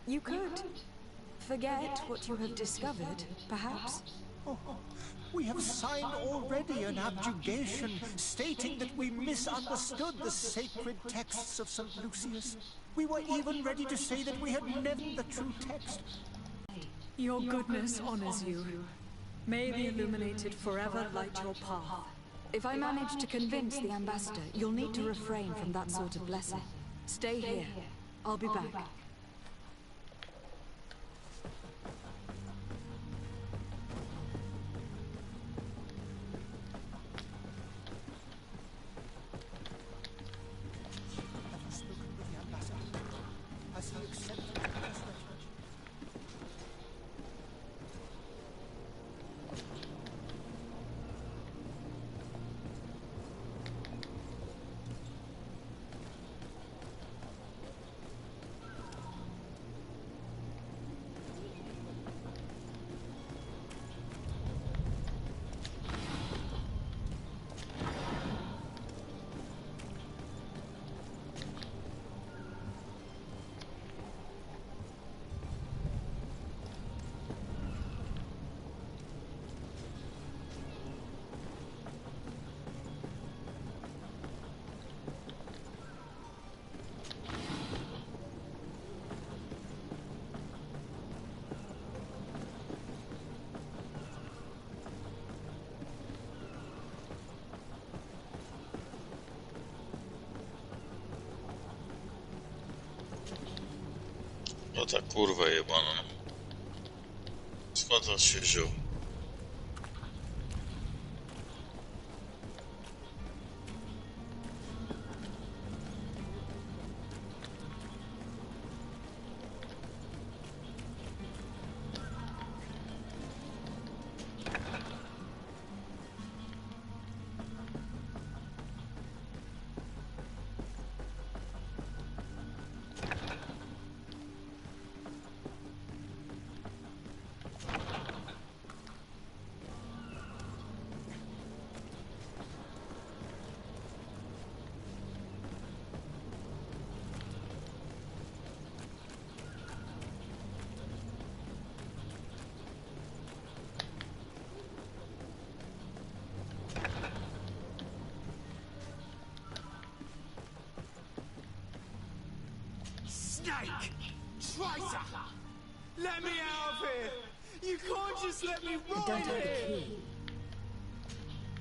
You could forget what you have discovered, perhaps. Oh, we have signed already an abjugation stating that we misunderstood the sacred texts of St. Lucius. We were even ready to say that we had never the true text. Your goodness honors you. May the Illuminated forever light your path. If I manage to convince the ambassador, you'll need to refrain from that sort of blessing. Stay here. I'll be back. Have you spoken with the ambassador? Has he accepted the request? No ta kurwa jebana. Skąd on się wziął? Snake! Traitor! Let me out of here! You can't just let me I ride don't have the here! key.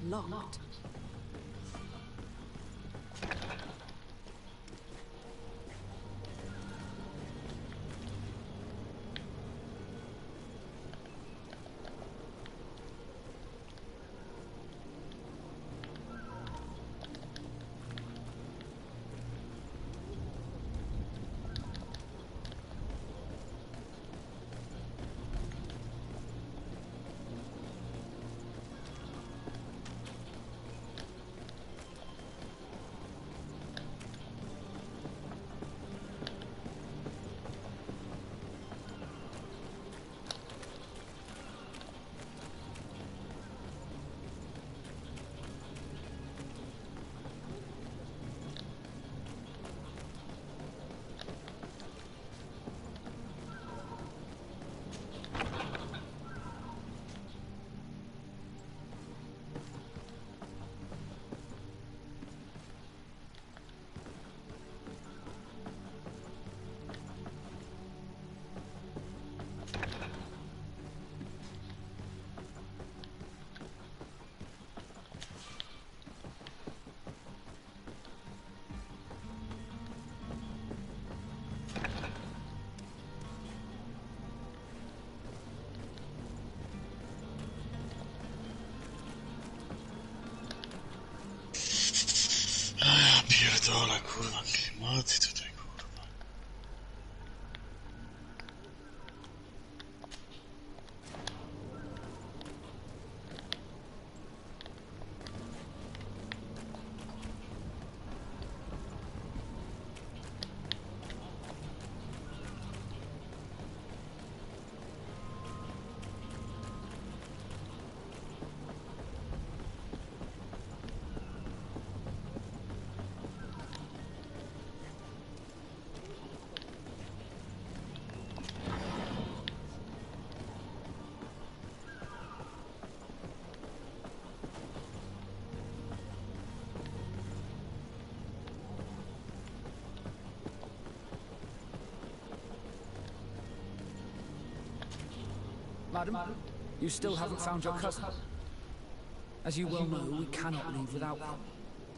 Locked. Madam, you still haven't found your cousin. As you well know, we cannot leave without him.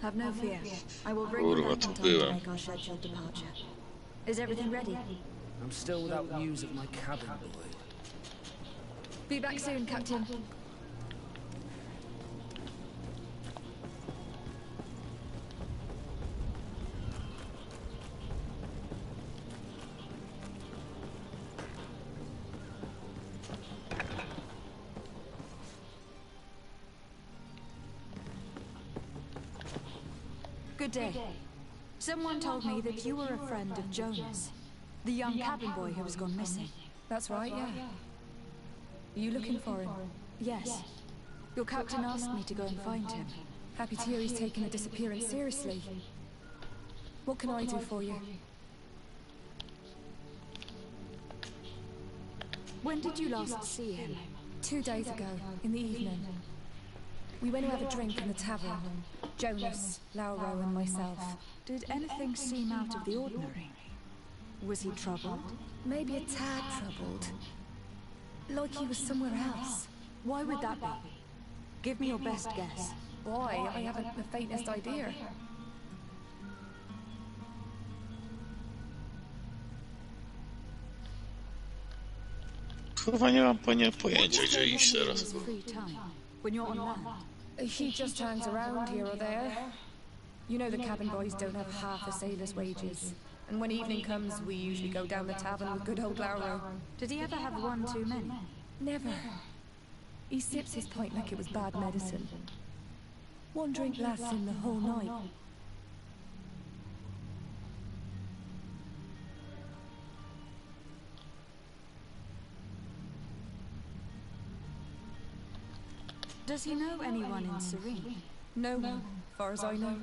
Have no fear. I will bring him back in time to make our scheduled departure. Is everything ready? I'm still without news of my cabin boy. Be back soon, Captain. Good day. Someone told me that you were a friend of Jonas, the young cabin boy who has gone missing. That's right, yeah. Are you looking for him? Yes. Your captain asked me to go and find him. Happy to hear he's taken a disappearance seriously. What can I do for you? When did you last see him? 2 days ago, in the evening. We went to have a drink in the tavern. Jonas, Lauro and myself. Did anything seem out of the ordinary? Was he troubled? Maybe a tad troubled. Like he was somewhere else. Why would that be? Give me your best guess. Why? I haven't the faintest idea. Kurwa, nie mam pojęcia, gdzie iść teraz. Free time, when you're on land. He just hangs around here or there. You know the cabin boys don't have half a sailor's wages. And when evening comes, we usually go down the tavern with good old Lauro. Did he ever have one too many? Never. He sips his pint like it was bad medicine. One drink lasts him the whole night. Does he know anyone in Serene? No one, as far as I know.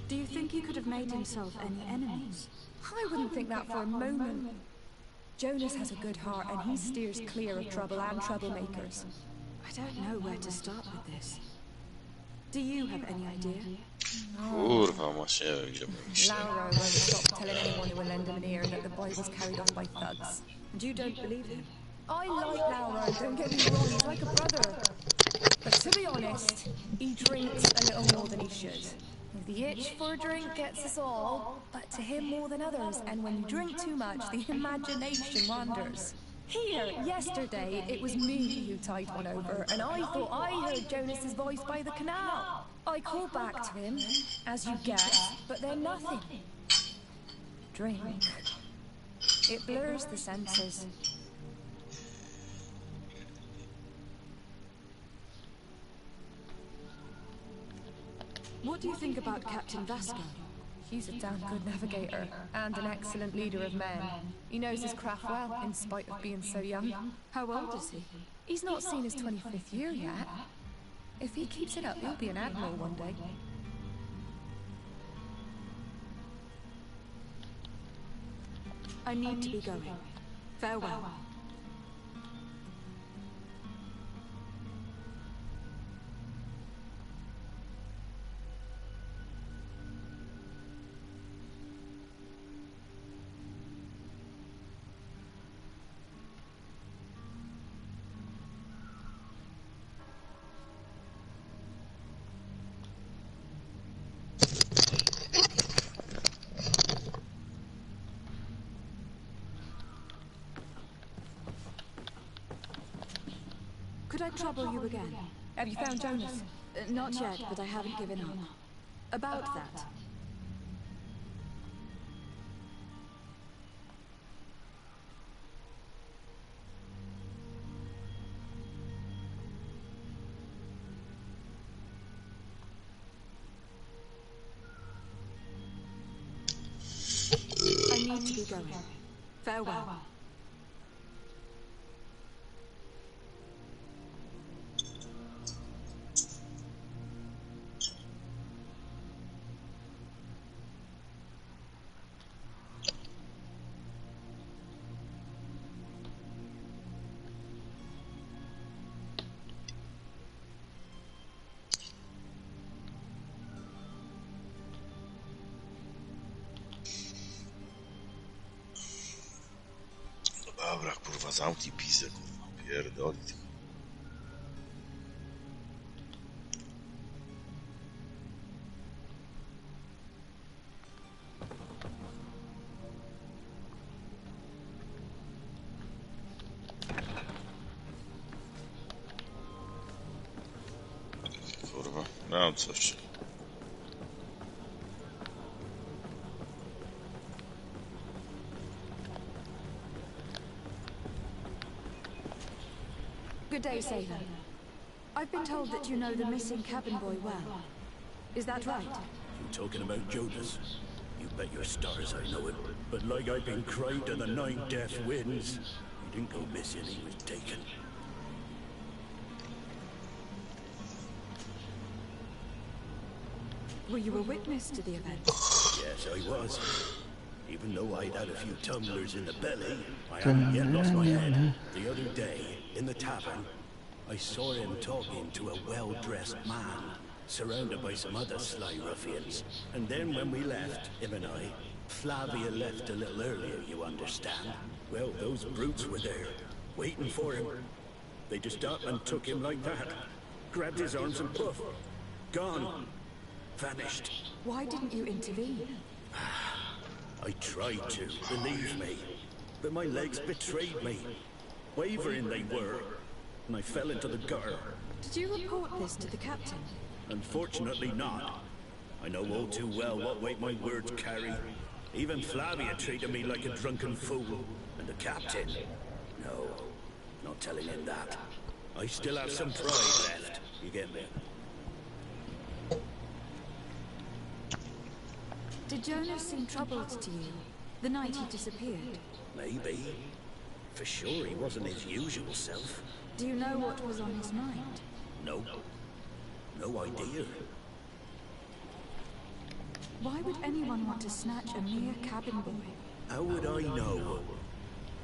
Do you think he could have made himself any enemies? I wouldn't think that for a moment. Jonas has a good heart and he steers clear of trouble and troublemakers. I don't know where to start with this. Do you have any idea? Kurwa, masz nie wiem, gdzie pójść. Lauro won't stop telling anyone who will lend him an ear that the boy was carried off by thugs. And you don't believe him? I like Lauro, don't get me wrong, he's like a brother. But to be honest, he drinks a little more than he should. The itch for a drink gets us all, but to him more than others, and when you drink too much, the imagination wanders. Here, yesterday, it was me who tied one over, and I thought I heard Jonas's voice by the canal. I called back to him, as you guessed, but then nothing. Drink. It blurs the senses. What do you think about Captain Vasco? He's a damn good navigator, and an excellent leader of men. He knows his craft well, in spite of being so young. How old is he? He's not seen his 25th year yet. If he keeps it up, he'll be an admiral one day. I need to be going. Farewell. Could I trouble you again? Have you found Jonas? Not yet, but I haven't given up. About that. I need to be going. Farewell. Dobra, kurwa, zamknij pizdę, kurwa, pierdoli. Kurwa, mam coś. Good day, sailor. I've been told that you know the missing cabin boy well. Is that right? You talking about Jonas? You bet your stars I know him. But like I've been crying to the 9 death winds, he didn't go missing, he was taken. Were you a witness to the event? Yes, I was. Even though I'd had a few tumblers in the belly, I hadn't yet lost my head. The other day, in the tavern, I saw him talking to a well-dressed man, surrounded by some other sly ruffians. And then when we left, him and I, Flavia left a little earlier, you understand. Well, those brutes were there, waiting for him. They just up and took him like that. Grabbed his arms and poof, gone. Vanished. Why didn't you intervene? I tried to, believe me. But my legs betrayed me. Wavering they were, and I fell into the gutter. Did you report this to the captain? Unfortunately not. I know all too well what weight my words carry. Even Flavia treated me like a drunken fool. And the captain? No, not telling him that. I still have some pride left. You get me? Did Jonas seem troubled to you the night he disappeared? Maybe. For sure he wasn't his usual self. Do you know what was on his mind? No. No idea. Why would anyone want to snatch a mere cabin boy? How would I know?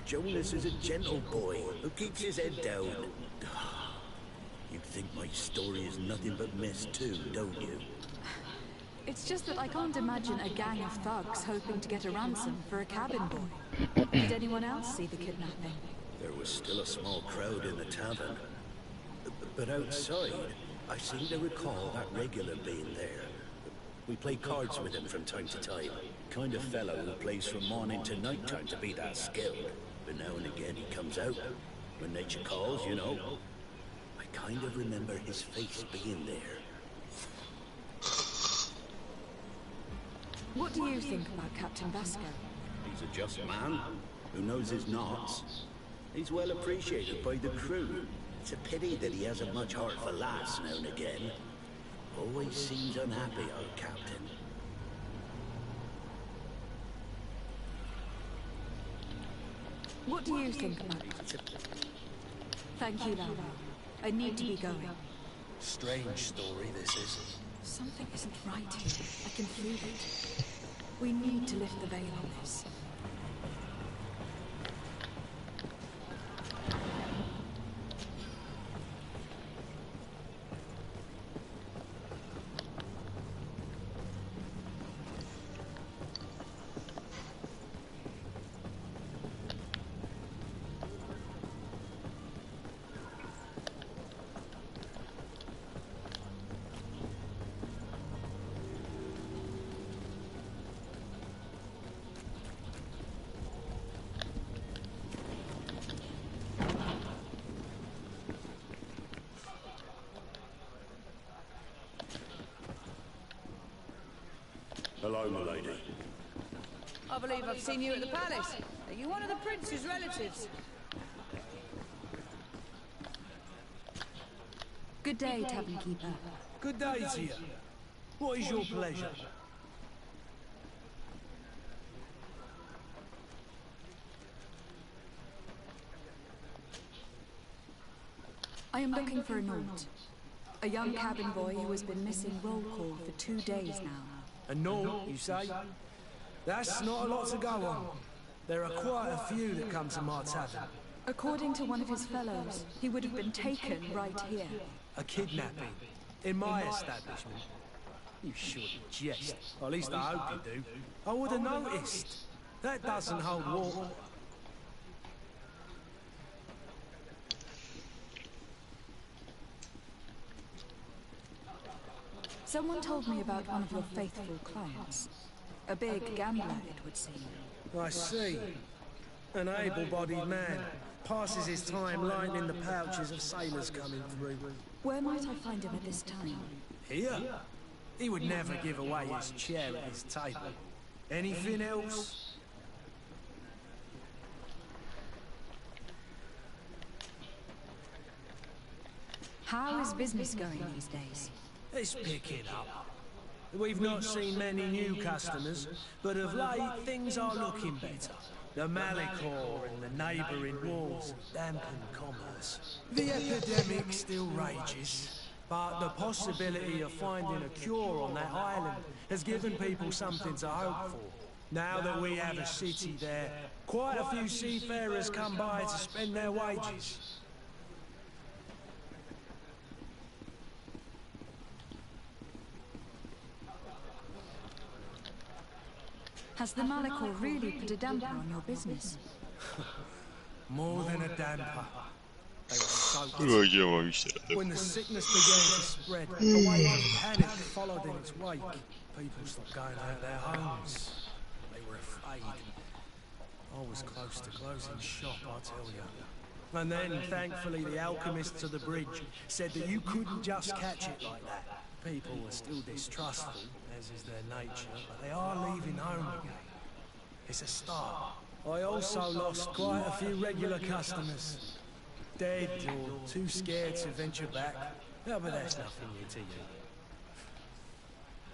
Jonas is a gentle boy who keeps his head down. You think my story is nothing but mess too, don't you? It's just that I can't imagine a gang of thugs hoping to get a ransom for a cabin boy. Did anyone else see the kidnapping? There was still a small crowd in the tavern. But outside, I seem to recall that regular being there. We play cards with him from time to time. Kind of fellow who plays from morning to night time to be that skilled. But now and again he comes out. When nature calls, you know. I kind of remember his face being there. What do you think about Captain Vasco? He's a just man who knows his knots. He's well appreciated by the crew. It's a pity that he hasn't much heart for laughs now and again. Always seems unhappy, our captain. What do you think about it? Thank you, Laura. I need to be going. Strange story this is. Something isn't right here. I can feel it. We need to lift the veil on this. Hello, my lady. I believe I've seen you at the palace. Are you one of the prince's relatives? Good day, tavern keeper. Good day to you. What is your pleasure? I am looking for a Naut. A young cabin boy who has been missing roll call for 2 days now. A Naut, you say? That's not a lot to go on. There are quite a few that come to my tavern. According to one of his fellows, he would have been taken right here. A kidnapping? In my establishment? You shouldn't jest. Or at least I hope you do. I would have noticed. That doesn't hold water. Someone told me about one of your faithful clients. A big gambler, it would seem. I see. An able-bodied man. Passes his time lining the pouches of sailors coming through. Where might I find him at this time? Here? He would never give away his chair at his table. Anything else? How is business going these days? It's picking up. We've not seen many new customers, but of late things are looking better. The Malicor and the neighbouring wars dampen commerce. The epidemic still rages, but the possibility of finding a cure on that island has given people something to hope for. Now that we have a city there, quite a few seafarers come by to spend their wages. Has the Malicor really put a damper on your business? More than a damper. They were soaked. When the sickness began to spread, a wave of panic followed in its wake. People stopped going out of their homes. They were afraid. I was close to closing shop, I tell you. And then, thankfully, the alchemist to the bridge said that you couldn't just catch it like that. People were still distrustful, as is their nature, but they are leaving home again. It's a start. I also lost quite a few regular customers. Dead or too scared to venture back. No, but that's nothing new to you.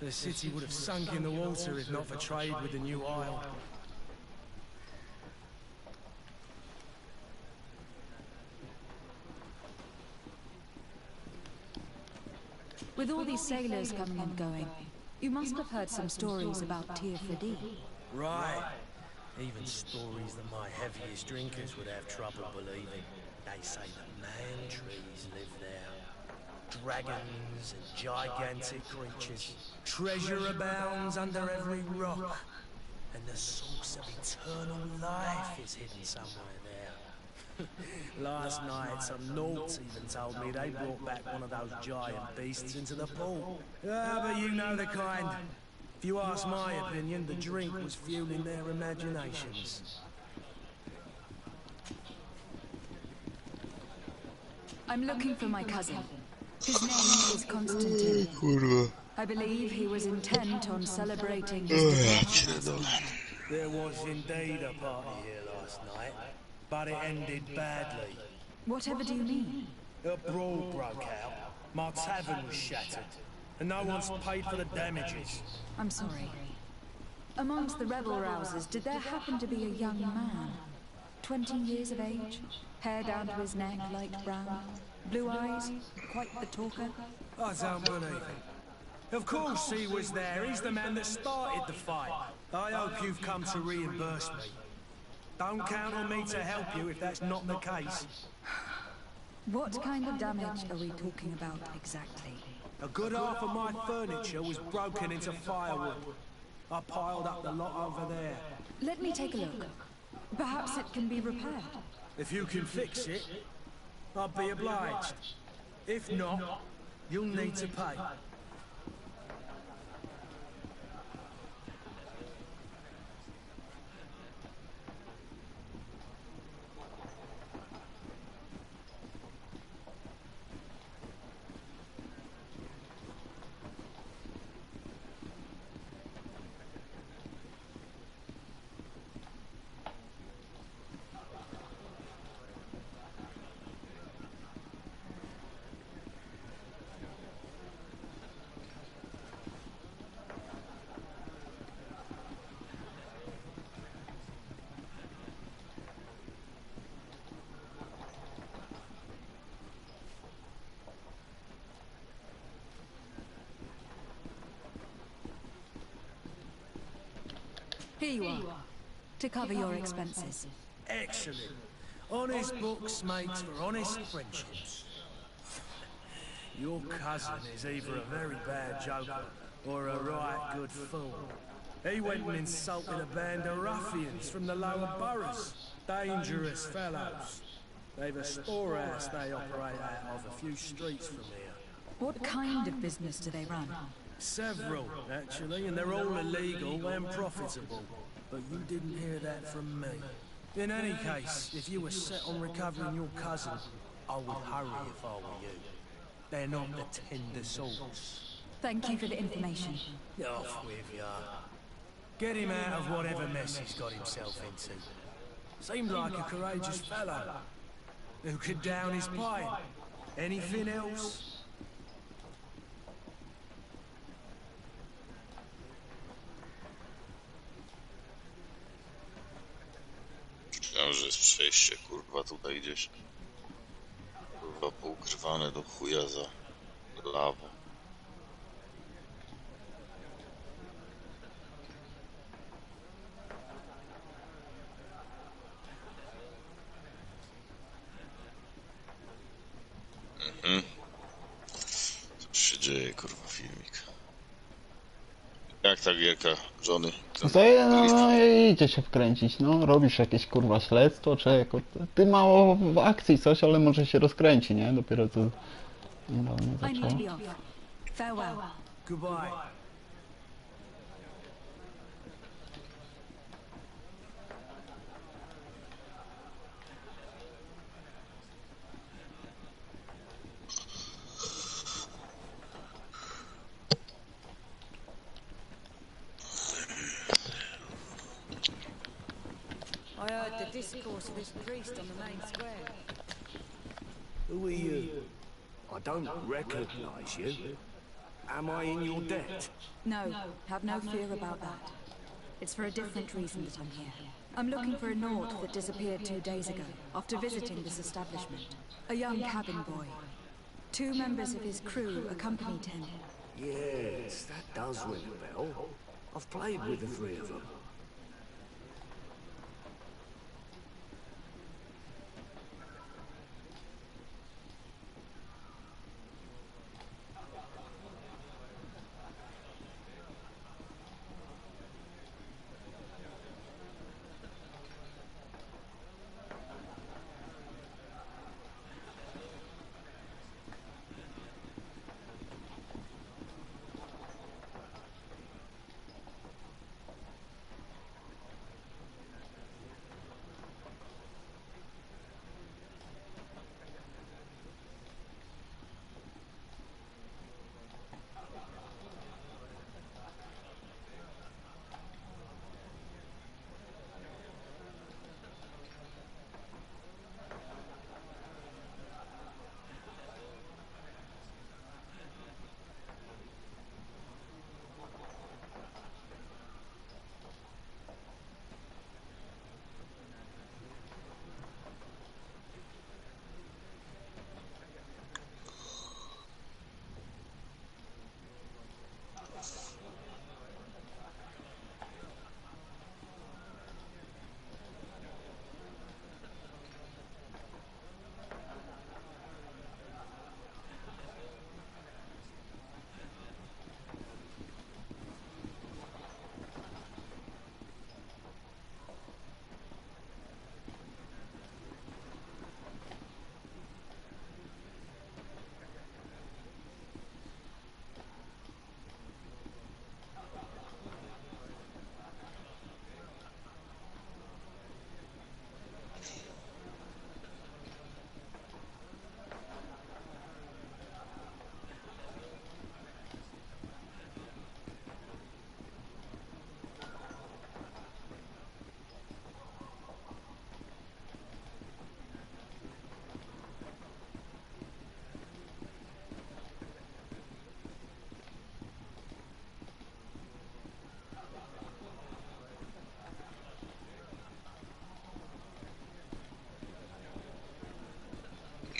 The city would have sunk in the water if not for trade with the new isle. With all these sailors coming and going, you must have heard some stories about Teofredi. Right. Even stories that my heaviest drinkers would have trouble believing. They say that man trees live there. Dragons and gigantic creatures. Treasure abounds under every rock. And the source of eternal life is hidden somewhere there. Last night, some Nauts even told me they brought back one of those giant beasts into the pool. Ah, but you know the kind. If you ask my opinion, the drink was fueling their imaginations. I'm looking for my cousin. His name is Constantine. I believe he was intent on celebrating his departure. There was indeed a party here last night, but it ended badly. Whatever do you mean? A brawl broke out. My tavern was shattered, and no one's paid for the damages. I'm sorry. Amongst the rebel-rousers, did there happen to be a young man? 20 years of age? Hair down to his neck, light brown? Blue eyes? Quite the talker? I don't believe it. Of course he was there. He's the man that started the fight. I hope you've come to reimburse me. Don't count on me to help you if that's not the case. What kind of damage are we talking about exactly? A good half of my furniture was broken into firewood. I piled up the lot over there. Let me take a look. Perhaps it can be repaired. If you can fix it, I'll be obliged. If not, you'll need to pay. Here you are, to cover your expenses. Excellent. Honest books makes for honest friendships. Your cousin is either a very bad joker or a right good fool. He went and insulted a band of ruffians from the lower boroughs. Dangerous fellows. They've a storehouse they operate out of a few streets from here. What kind of business do they run? Several, actually, and they're all illegal and profitable. But you didn't hear that from me. In any case, if you were set on recovering your cousin, I would hurry if I were you. They're not the tender sorts. Thank you for the information. Off with ya. Get him out of whatever mess he's got himself into. Seemed like a courageous fellow. Who could down his pipe? Anything else? Myślałem, że jest przejście, kurwa, tutaj gdzieś. Kurwa, poukrywane do chuja za lawą. Co się dzieje, kurwa, filmik. Jak ta gierka, Johnny? No to idzie się wkręcić, no. Robisz jakieś kurwa śledztwo, czy jako... Ty mało w akcji coś, ale może się rozkręci, nie? Dopiero co niedawno zaczęło. Goodbye. I heard the discourse of this priest on the main square. Who are you? I don't recognize you. Am I in your debt? No, have no fear about that. It's for a different reason that I'm here. I'm looking for a Naut that disappeared 2 days ago, after visiting this establishment. A young cabin boy. 2 members of his crew accompanied him. Yes, that does ring a bell. I've played with the 3 of them.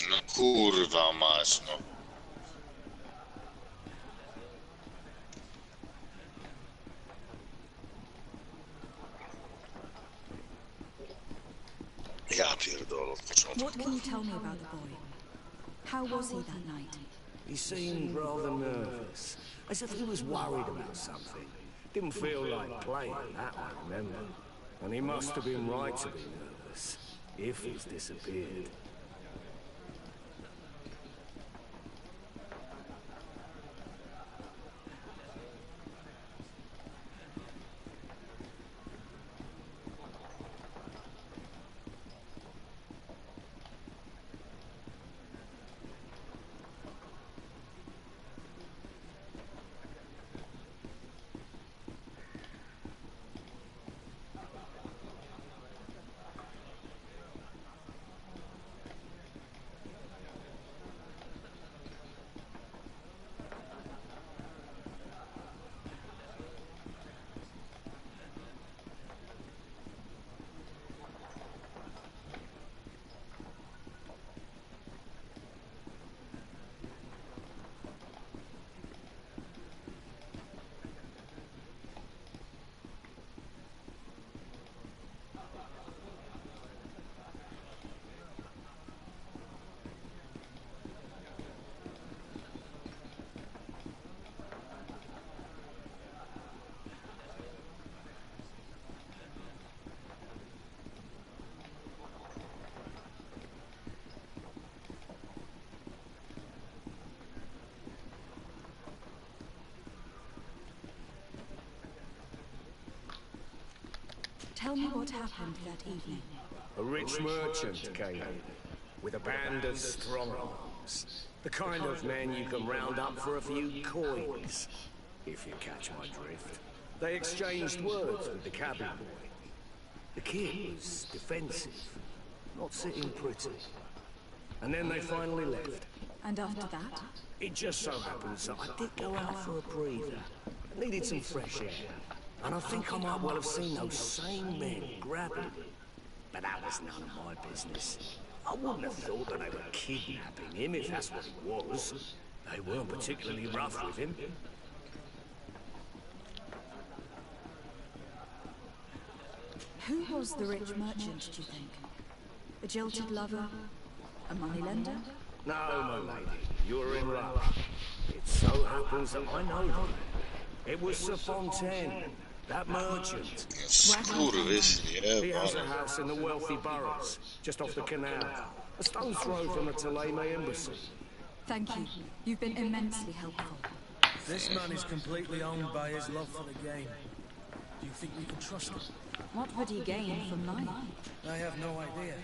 No kurwa mać, no. Ja pierdolę od początku. What can you tell me about the boy? How was he that night? He seemed rather nervous, as if he was worried about something. Didn't feel like playing, that I remember. And he must have been right to be nervous, if he's disappeared. Tell me what happened that evening. A rich merchant came in with a band of strong-arms. The kind of men you can round up for a few coins, if you catch my drift. They exchanged words with the cabin boy. The kid was defensive, not sitting pretty. And then they finally left. And after that? It just so happens that I did go out for a breather. I needed some fresh air. And I think I might well have seen those same men grab him. But that was none of my business. I wouldn't have thought that they were kidnapping him, if that's what it was. They weren't particularly rough with him. Who was the rich merchant, do you think? A jilted lover? A moneylender? No, my lady, you're in luck. It so happens that I know them. It was Sir Fontaine, that merchant. He has a house in the wealthy boroughs, just off the canal. A stone's throw from the Theleme embassy. Thank you. You've been immensely helpful. This man is completely owned by his love for the game. Do you think we can trust him? What would he gain from lying? I have no idea.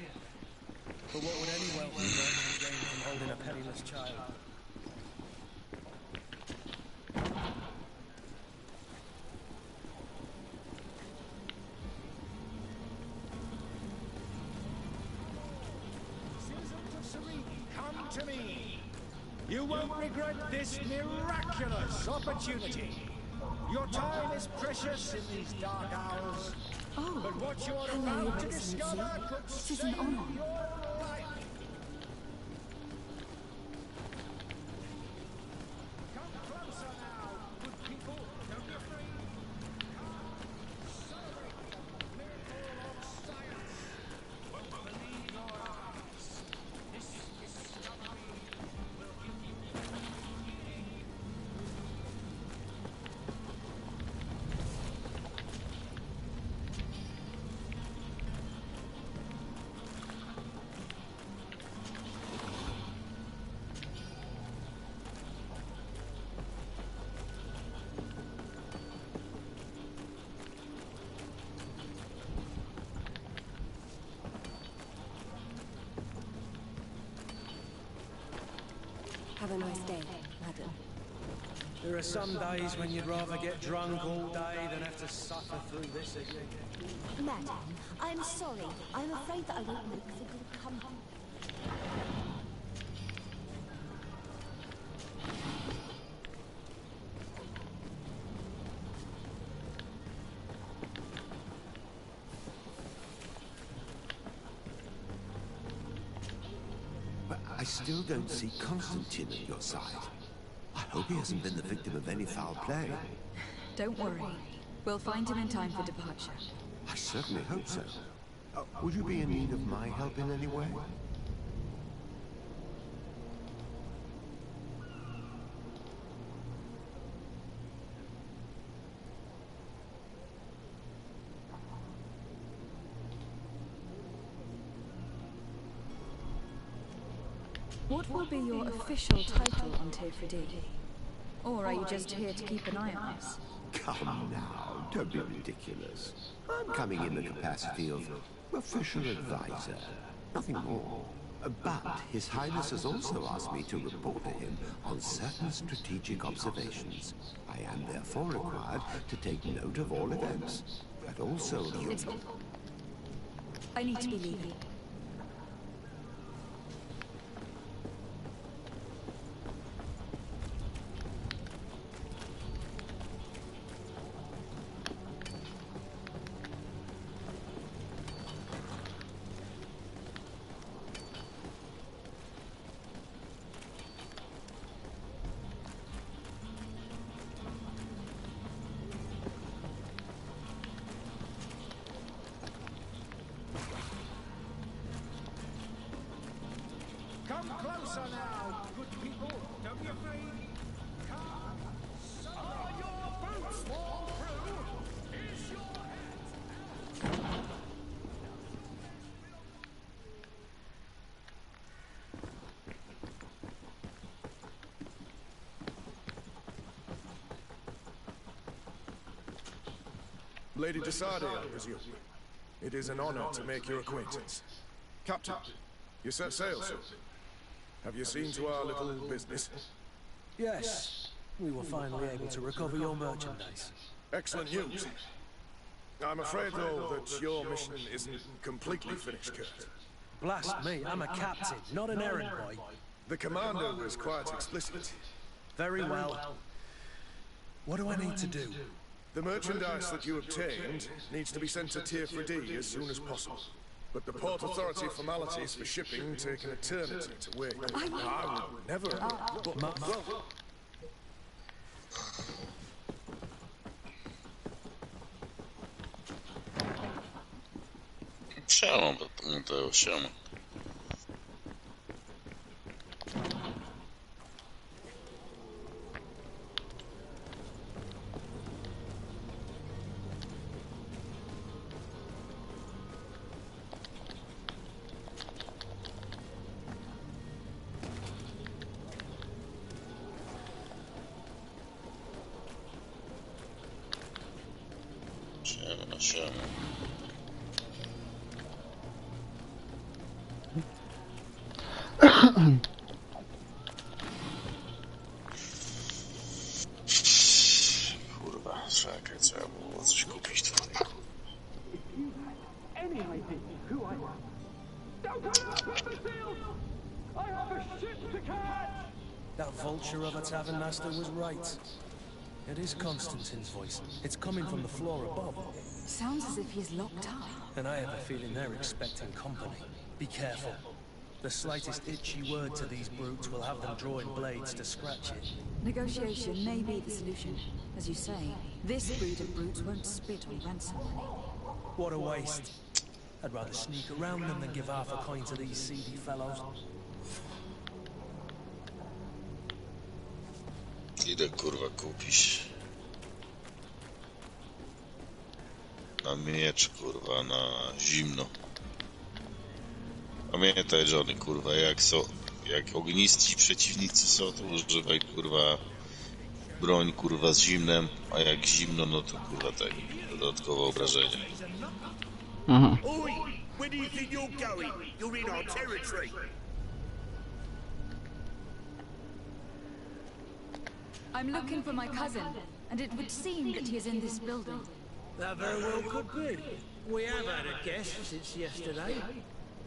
But what would any wealthy merchant gain from holding a penniless child? Citizens of Serene, come to me. You won't regret this miraculous opportunity. Your time is precious in these dark hours. Oh, but what you are hello, about to Excellency. discover could This is save an honor. your life. Come closer now, good people. Don't be afraid. Celebrate the miracle of science. But believe your eyes. This discovery will give you healing. Have a nice day, madam. There are some days when you'd rather get drunk all day than have to suffer through this again. Madam, I'm sorry. I'm afraid that I won't make for good company. But I still don't see Constantine at your side. I hope he hasn't been the victim of any foul play. Don't worry. We'll find him in time for departure. I certainly hope so. Would you be in need of my help in any way? What will be your official title on Tefridi? Or are you just here to keep an eye on us? Come now, don't be ridiculous. I'm coming in the capacity of official advisor, nothing more. But His Highness has also asked me to report to him on certain strategic observations. I am therefore required to take note of all events, but also the... I need to be leaving. Come closer now, good people. Don't be afraid. Come. Are your boots worn through? Is your hat? Lady Desade, I presume. It is an honor to make your acquaintance. Captain, you set sail, sir. Have you seen to our little business? Yes. We were finally able to recover your merchandise. Excellent news. I'm afraid, though, that your mission isn't completely finished, Kurt. Blast me, I'm a captain, not an errand boy. The commander was quite explicit. Very well. What do I need to do? The merchandise that you obtained needs to be sent to Tier 3D as soon as possible. But the Port Authority formalities for shipping take an eternity to wait. I would never... Siamo, to siamo. Siamo. Kurwa, czekaj, trzeba było coś kupić tutaj. That vulture of a tavern master was right. It is Constantine's voice. It's coming from the floor above. Sounds as if he's locked up. And I have a feeling they're expecting company. Be careful. The slightest itchy word to these brutes will have them drawing blades to scratch it. Negotiation may be the solution. As you say, this breed of brutes won't spit on ransom money. What a waste. I'd rather sneak around them than give half a coin to these seedy fellows. Idę kurwa kupić. Na miecz kurwa, na zimno. Pamiętaj Johnny kurwa, jak ogniści przeciwnicy są, to używaj kurwa broń kurwa z zimnem, a jak zimno, no to kurwa tak, dodatkowe obrażenia. Oi, where do you think you're going? You're in our territory. I'm looking for my cousin, and it would seem that he is in this building. That very well could be. We have had a guest since yesterday.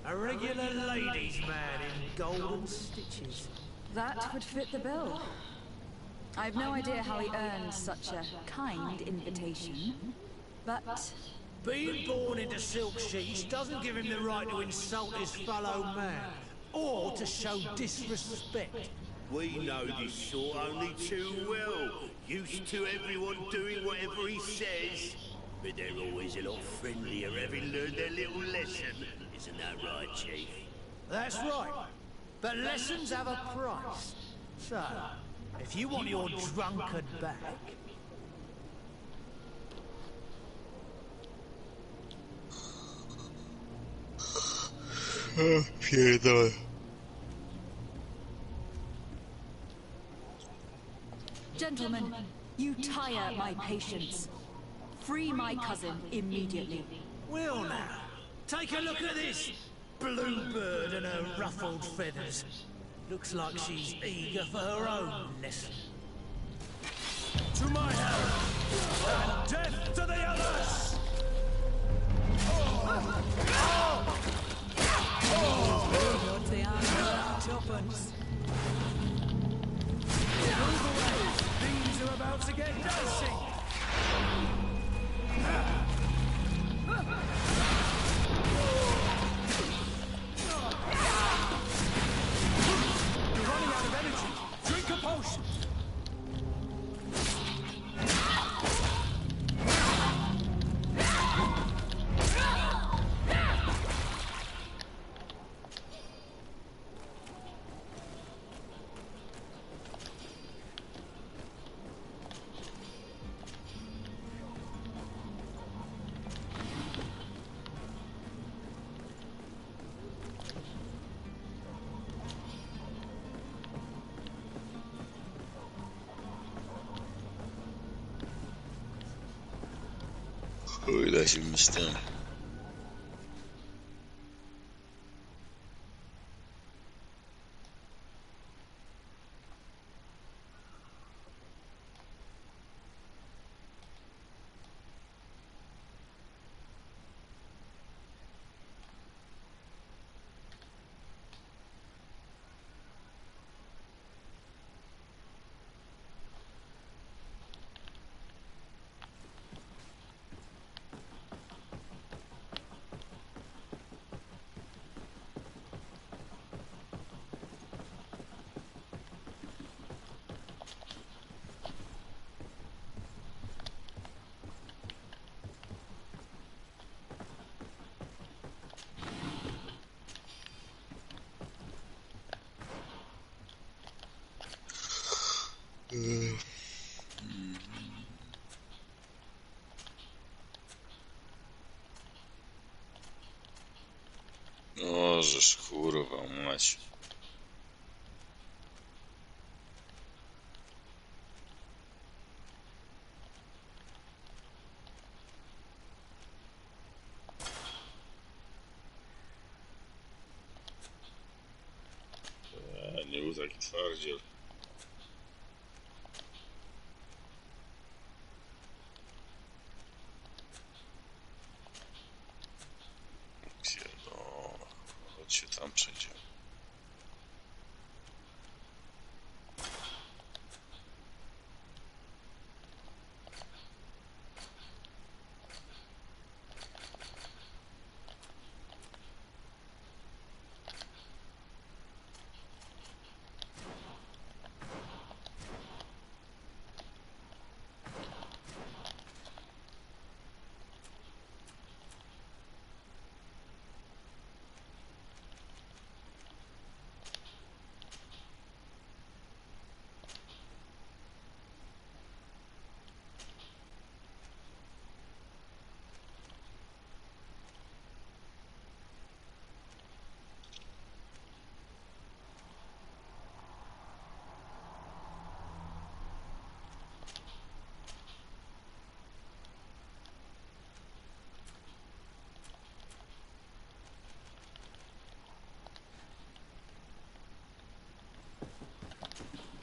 A regular ladies' man in golden stitches. That would fit the bill. I've no idea how he earned such a kind invitation, but... Being born into silk sheets doesn't give him the right to insult his fellow man, or to show disrespect. We know this sort only too well. Used to everyone doing whatever he says. But they're always a lot friendlier having learned their little lesson. Isn't that right, Chief? That's right. But lessons have a price. So, if you want your drunkard back... Pierdolę. Gentlemen, you tire my patience. Free my cousin immediately. Well now, take a look at this bluebird and her ruffled feathers. Looks like she's eager for her own lesson. To my harem, and death to the others! What's the answer? Tuppence. Move away! Things are about to get dicey! You're running out of energy. Drink a potion. Chuj, da się mi z tym. O, żeż kurwa mać. Nie był taki twardziel. Pierdolę, chodź się tam przejdziemy.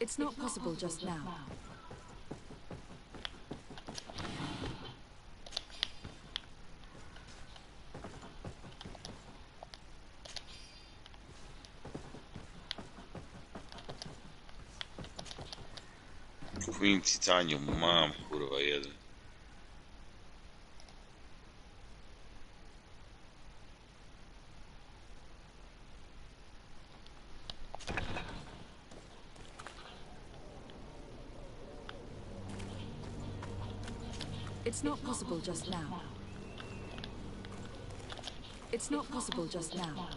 It's not possible just now. Queen Titanium, mam kurwa jeden. It's not possible just now. It's not possible just now.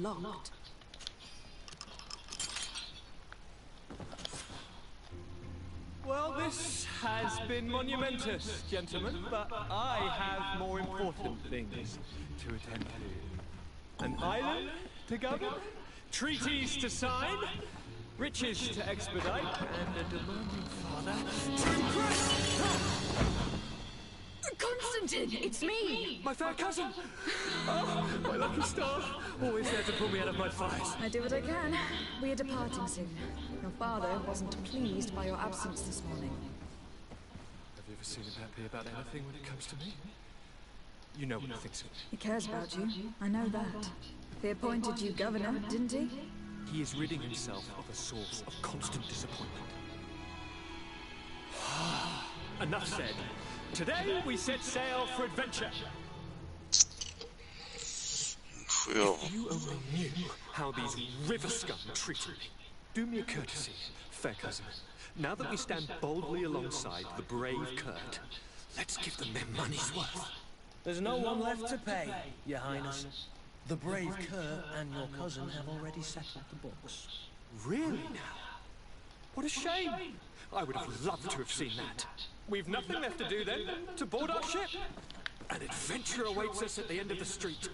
Locked. Well, this has been monumentous, gentlemen, but I have more important things to attend to. An island to govern, treaties to sign, riches to expedite, and a demanding father to impress. Constantine, it's me! My fair cousin! Oh, my lucky star! Always there to pull me out of my fires. I do what I can. We are departing soon. Your father wasn't pleased by your absence this morning. Have you ever seen him happy about anything when it comes to me? You know what he thinks of me. He cares about you. I know that. He appointed you governor, didn't he? He is ridding himself of a source of constant disappointment. Enough said. Today we set sail for adventure. If you only knew how these river scum treated me. Do me a courtesy. Fair cousin, now that we stand boldly alongside the brave Kurt, let's give them their money's worth. There's no one left to pay, Your Highness. The brave Kurt and your cousin have already settled the books. Really now? What a shame! I would have loved to have seen that. We've nothing left to do then, to board our ship. An adventure awaits us at the end of the street.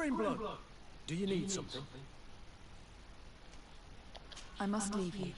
Greenblood, do you need something? I must leave you.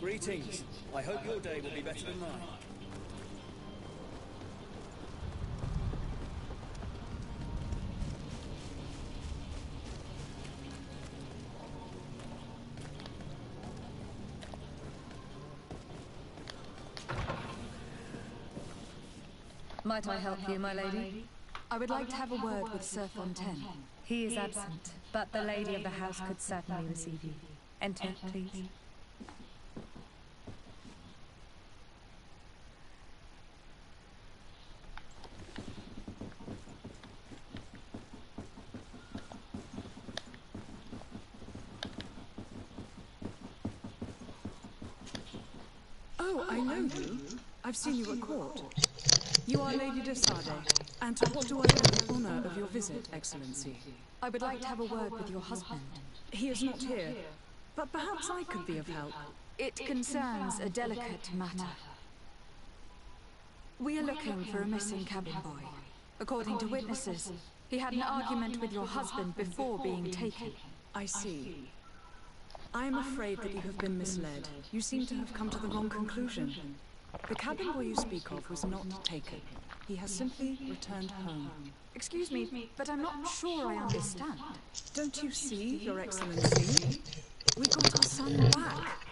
Greetings. I hope your day will be better than mine. Might I help you, my lady? I would like to have a word with Sir Fontaine. He is absent, but the lady of the house could certainly receive you. Enter, please. Oh, I know you. I've seen you at court. You are Lady de Sade, and to what do I owe the honor of your visit, Excellency? I would like to have a word with your husband. He is not here, but perhaps I could be of help. It concerns a delicate matter. We are looking for a missing cabin boy. According to witnesses, he had an argument with your husband before being taken. I see. I am afraid that you have been misled. You seem to have come to the wrong conclusion. The cabin boy you speak of was not taken. He has simply returned home. Excuse me, but I'm not sure I understand. Don't you see, Your Excellency? We got our son back.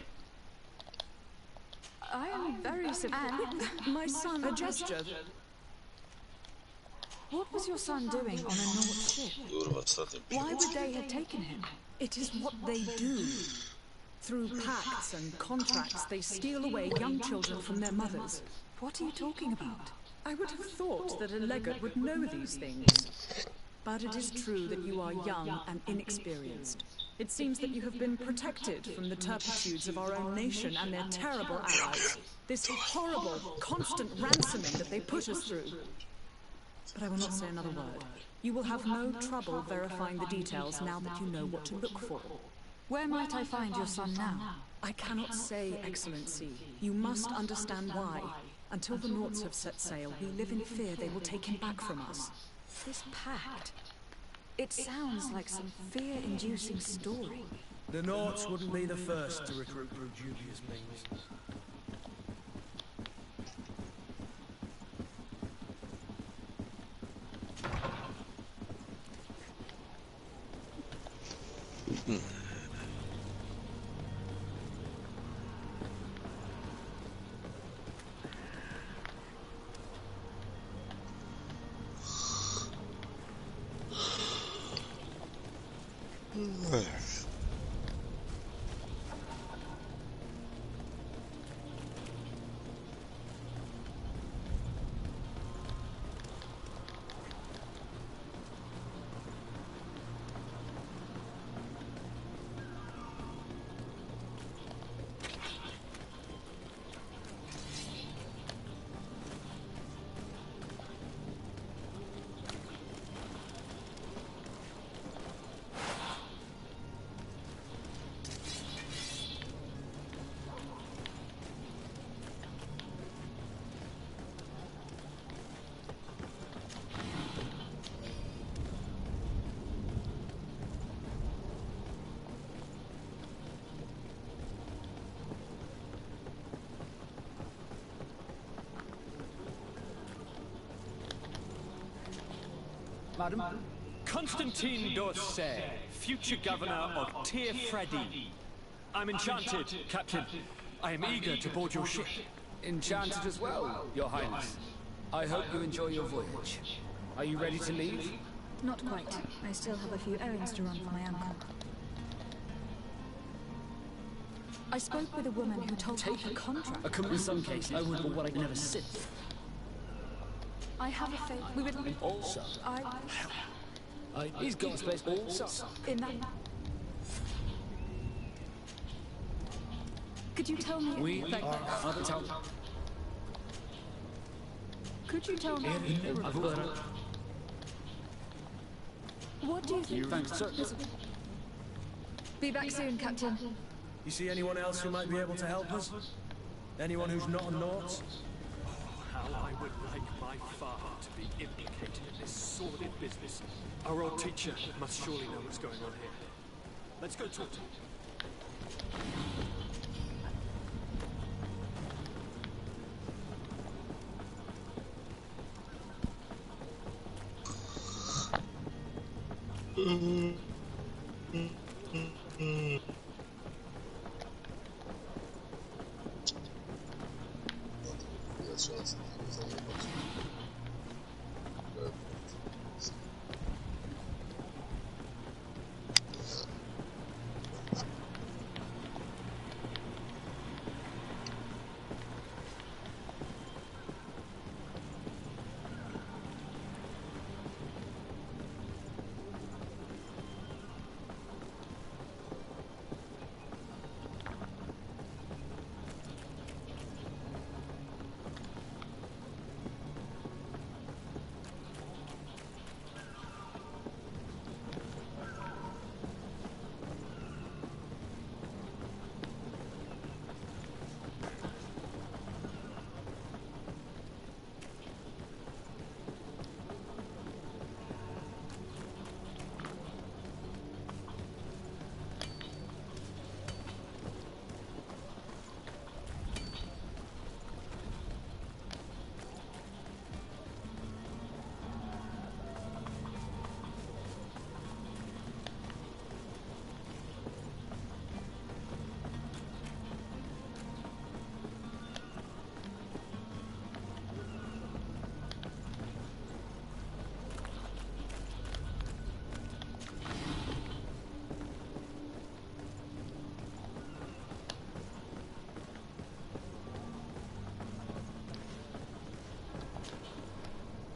I am very surprised. And my son, a gesture. What was your son doing on a Nord ship? Why would they have taken him? It is what they do. Through pacts and contracts, they steal away young children from their mothers. What are you talking about? I would have thought that a legate would know these things. But it is true that you are young and inexperienced. It seems that you have been protected from the turpitudes of our own nation and their terrible allies. This horrible, constant ransoming that they put us through. But I will not say another word. You will have no trouble verifying the details now that you know what to look for. Where might I find your son now? I cannot say, Excellency. You must understand why. Until the Norts have set sail, we live in fear they will take him back from us. This pact. It sounds like some fear-inducing story. The Norts wouldn't be the first to recruit through dubious means. Madam? Constantine d'Orsay, future governor of Tir Freddy. I'm enchanted, Captain. I am eager to board your ship. Enchanted as well, Your Highness. I hope you enjoy your voyage. Are you ready to leave? Not quite. I still have a few errands to run for my uncle. I spoke with a woman who told me a contract. In some cases, I would, but what I never sit. I have a faith. We would also. He's got space also. In that. Could you tell me? We are other town. Could you tell me? What do you think? Thanks, sir. Be back soon, Captain. You see anyone else who might be able to help us? Anyone who's not a Nort? how I would like my father to be implicated in this sordid business. Our old teacher must surely know what's going on here. Let's go talk to him.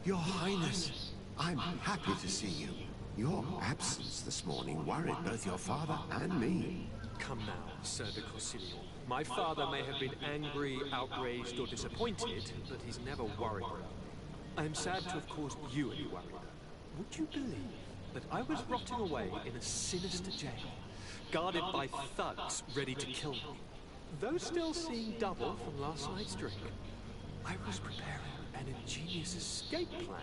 Your Highness, I'm happy to see you. Your absence this morning worried both your father and me. Come now, Sir de Corsini. My father may have been angry, outraged, or disappointed, but he's never worried. I am sad to have caused you any worry. Would you believe that I was rotting away in a sinister jail, guarded by thugs ready to kill me? Though still seeing double from last night's drink, I was preparing an ingenious escape plan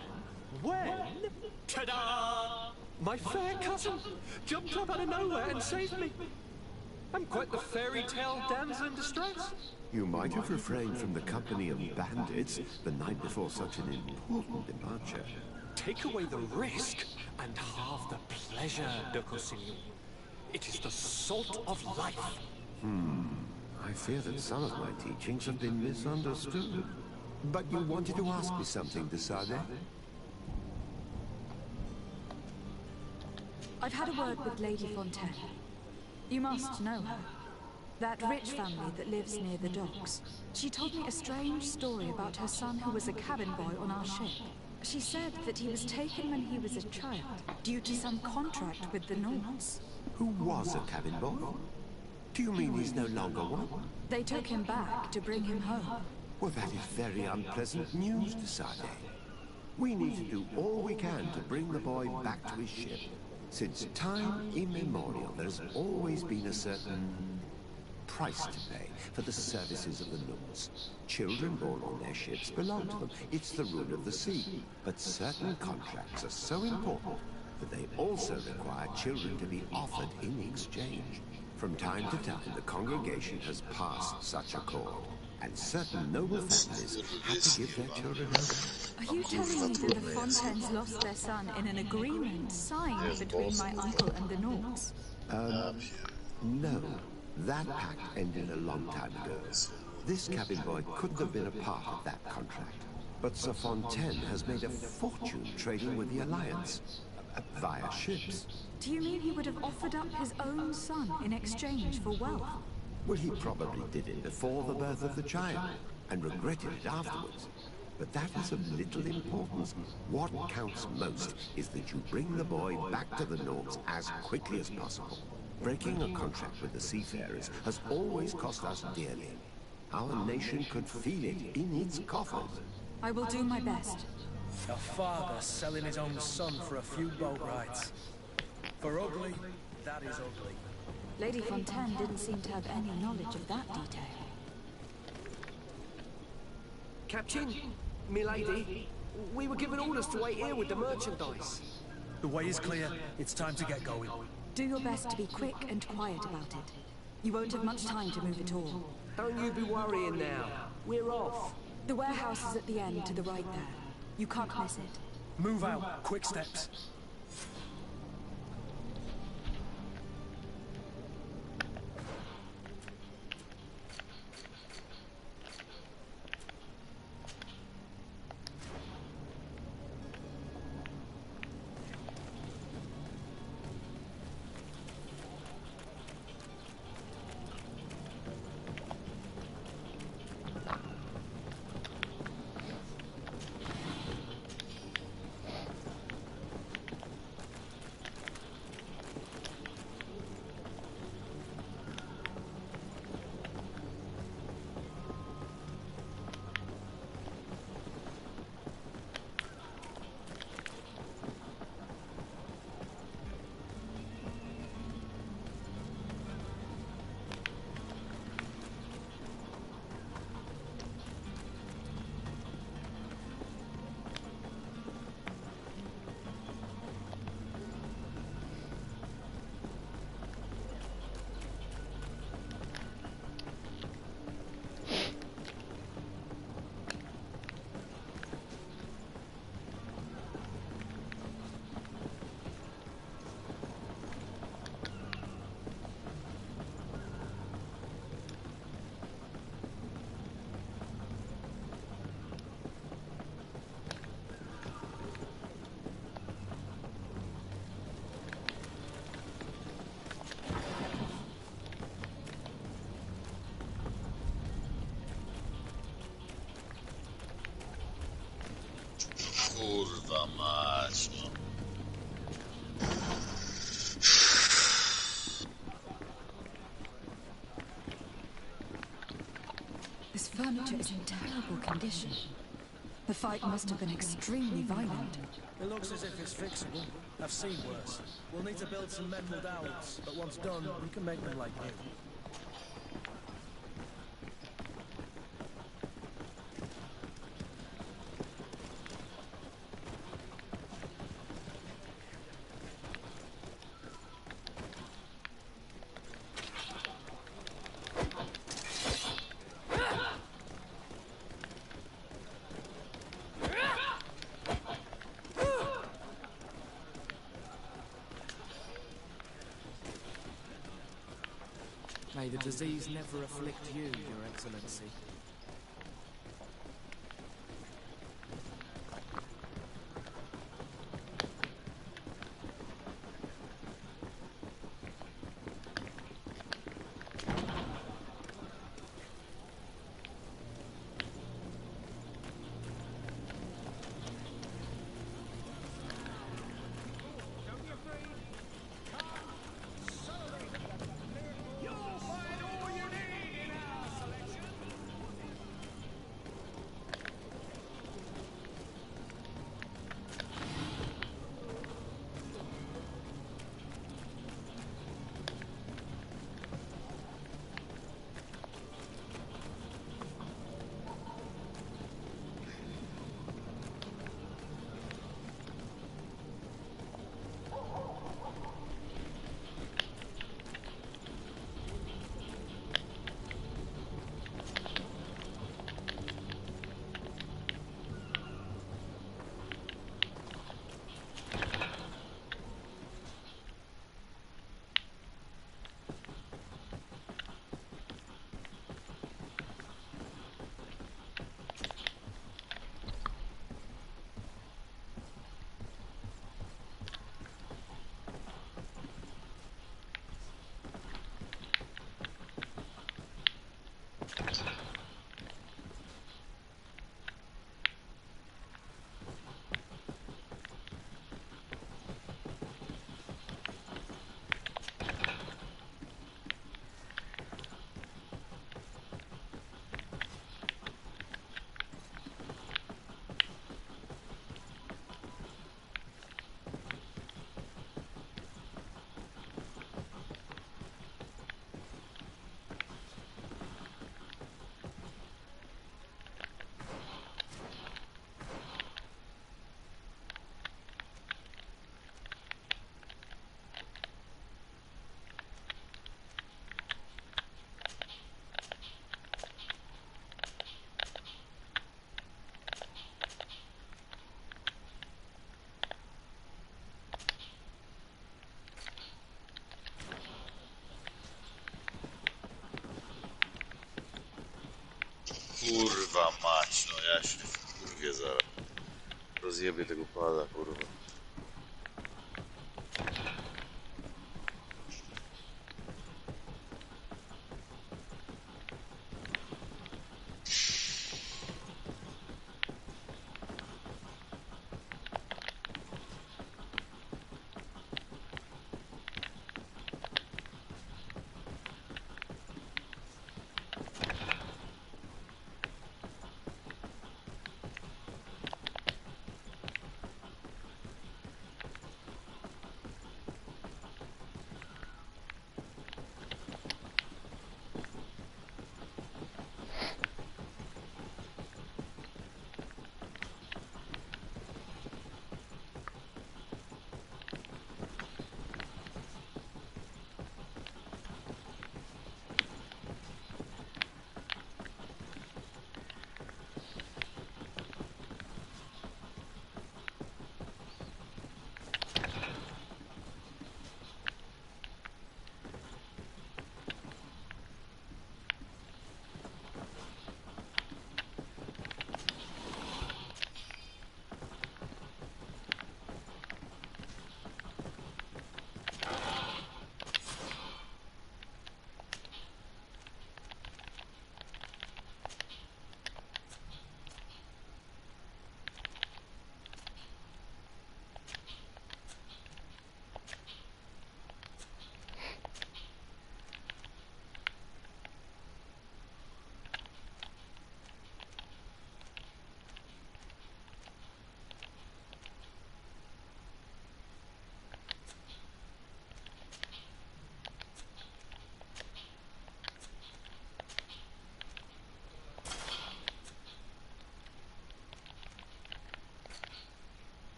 when... Ta-da! My fair cousin jumped up out of nowhere and saved me. I'm quite the fairy tale damsel in distress. You might have refrained from the company of bandits the night before such an important departure. Take away the risk and halve the pleasure, de Corsini. It is the salt of life. I fear that some of my teachings have been misunderstood. But you wanted to ask me something, de Sade? I've had a word with Lady Fontaine. You must know her. That rich family that lives near the docks. She told me a strange story about her son who was a cabin boy on our ship. She said that he was taken when he was a child, due to some contract with the Nords. Who was a cabin boy? Do you mean he's no longer one? They took him back to bring him home. Well, that is very unpleasant news, de Sade. We need to do all we can to bring the boy back to his ship. Since time immemorial, there's always been a certain price to pay for the services of the Nords. Children born on their ships belong to them. It's the rule of the sea. But certain contracts are so important that they also require children to be offered in exchange. From time to time, the congregation has passed such a accord, and certain noble families had to give their children over. Are you telling me that the Fontaines lost their son in an agreement signed between my uncle and the Nords? No. That pact ended a long time ago. This cabin boy couldn't have been a part of that contract. But Sir Fontaine has made a fortune trading with the Alliance, via ships. Do you mean he would have offered up his own son in exchange for wealth? Well, he probably did it before the birth of the child, and regretted it afterwards. But that is of little importance. What counts most is that you bring the boy back to the Nords as quickly as possible. Breaking a contract with the seafarers has always cost us dearly. Our nation could feel it in its coffers. I will do my best. A father selling his own son for a few boat rides. For ugly, that is ugly. Lady Fontaine didn't seem to have any knowledge of that detail. Captain, milady. We were given orders to wait here with the merchandise. The way is clear. It's time to get going. Do your best to be quick and quiet about it. You won't have much time to move at all. Don't you be worrying now. We're off. The warehouse is at the end to the right there. You can't miss it. Move out. Quick steps. Kurwa mać, no. This furniture is in terrible condition. The fight must have been extremely violent. It looks as if it's fixable. I've seen worse. We'll need to build some metal dowels, but once done, we can make them like new. May the disease never afflict you, Your Excellency. Kurwa mać, no ja się kurwie zaraz. Rozjebię tego pada, kurwa.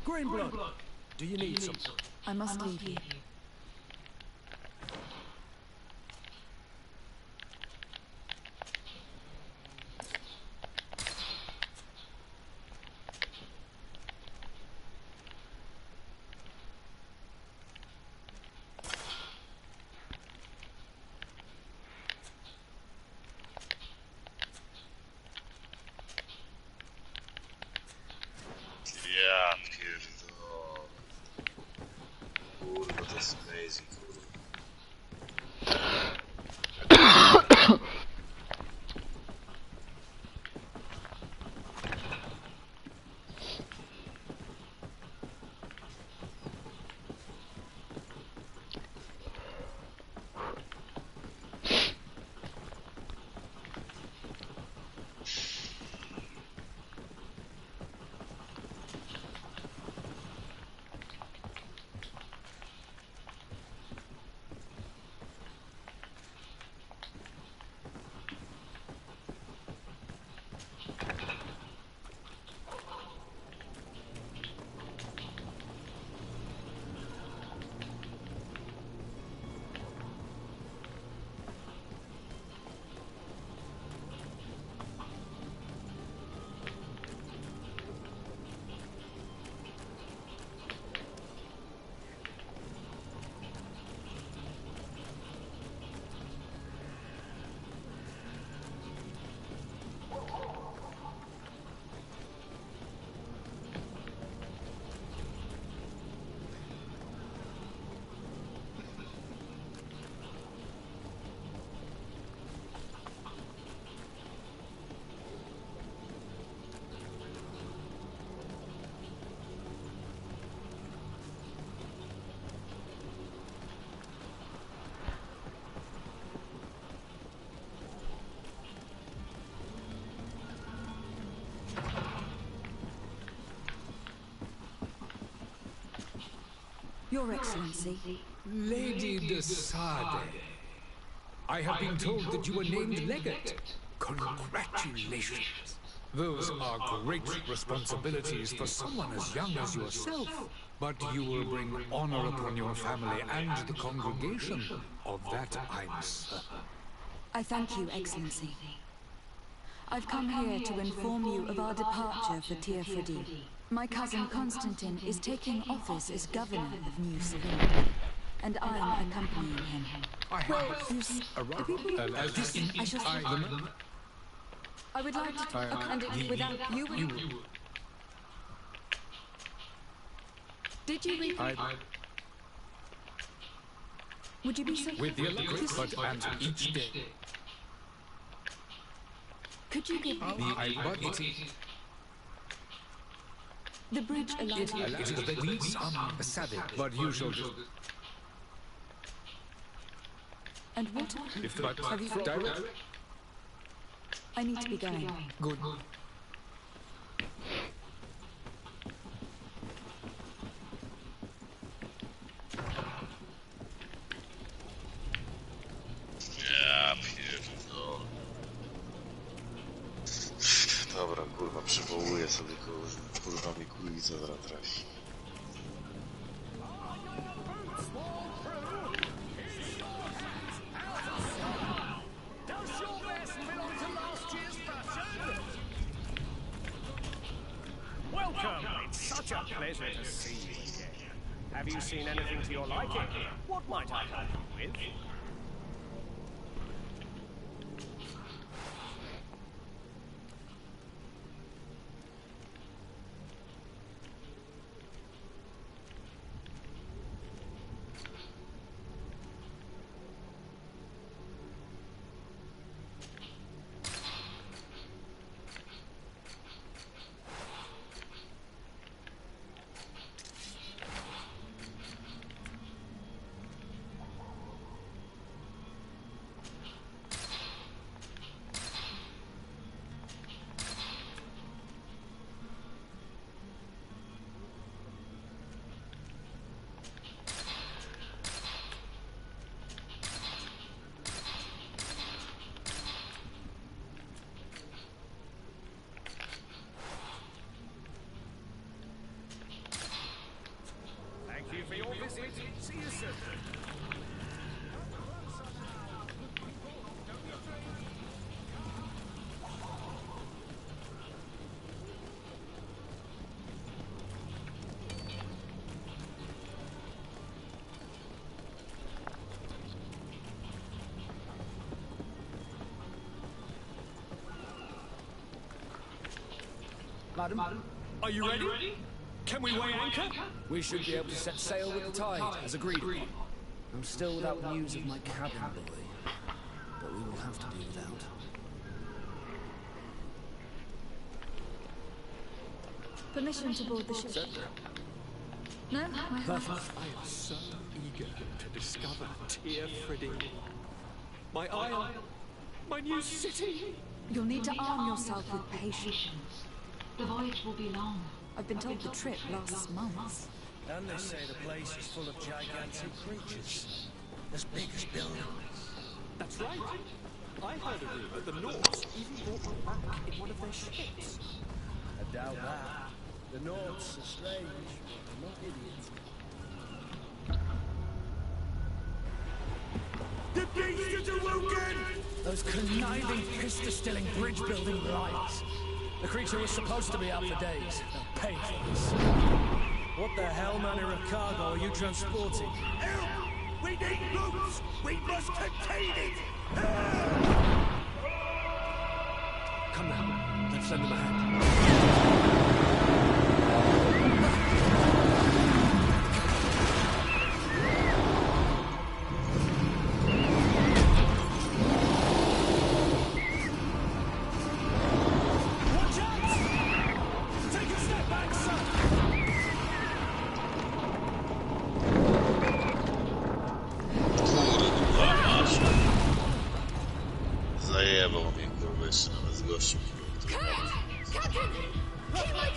Greenblood, do you need some? I must leave you. Ja pierdolę. Kurwa, to jest amazing, kurwa. Your Excellency. Lady de Sade. I have been told that you were named legate. Congratulations. Those are great responsibilities for someone as young as yourself. But you will bring honor upon your family and the congregation. Of that I'm certain. I thank you, Excellency. I've come here to inform you of our departure for Tir Freddy. My cousin Constantine is taking office as governor of New Serenity, and I'm accompanying him. Well, you see, the people... I shall... I would like to... And without you... Did you read... Would you be so... With the electric, but at each day. Could you give me... The bridge along... It is the beatz savage, but you shall just... And what... If but have you... direct... I need to be going. Good. Ja pierdolę. Dobra, kurwa, przywołuję sobie kogoś, kurwa mi kulica zaraz trafi. Welcome! It's such a pleasure to see you again. Have you seen anything to your liking? What might I help you with? Thank you for your visit. See you soon. Madam? Are you ready? Can we weigh anchor? We should be able to set sail with the tide, as agreed. I'm still without news of my cabin boy, but we will have to do without. Permission to board the ship. No, Perfect. I am so eager to discover Tir Freddy. My isle, my new city. You'll need to arm yourself with patience. The voyage will be long. I've been told the trip lasts months. And they say the place is full of gigantic creatures. As big as buildings. That's right. I heard a rumor the Nords even brought one back in one of their ships. I doubt that. The Nords are strange, but not idiots. The beast is awoken! Those conniving, pista-stilling, bridge-building liars. The creature was supposed to be out for days. They'll pay for this. What the hell manner of cargo are you transporting? Help! We need boats! We must contain it! Come now, let's send them ahead. Zajebał mnie, kurwa, jeszcze nawet z gościem. Captain! Keep my